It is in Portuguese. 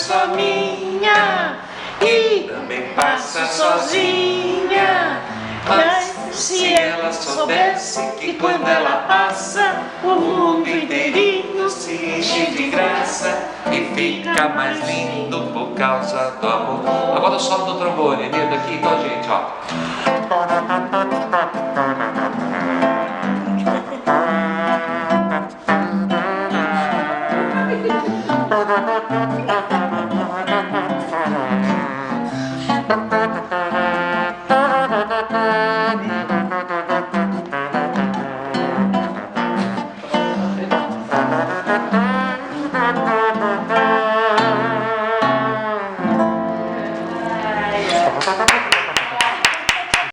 só minha e também passa sozinha. Mas se ela soubesse que quando ela passa, o mundo inteirinho se enche de graça e fica mais lindo por causa do amor. Agora o solo do trombone, lindo aqui, então, gente, ó. Ai, ai.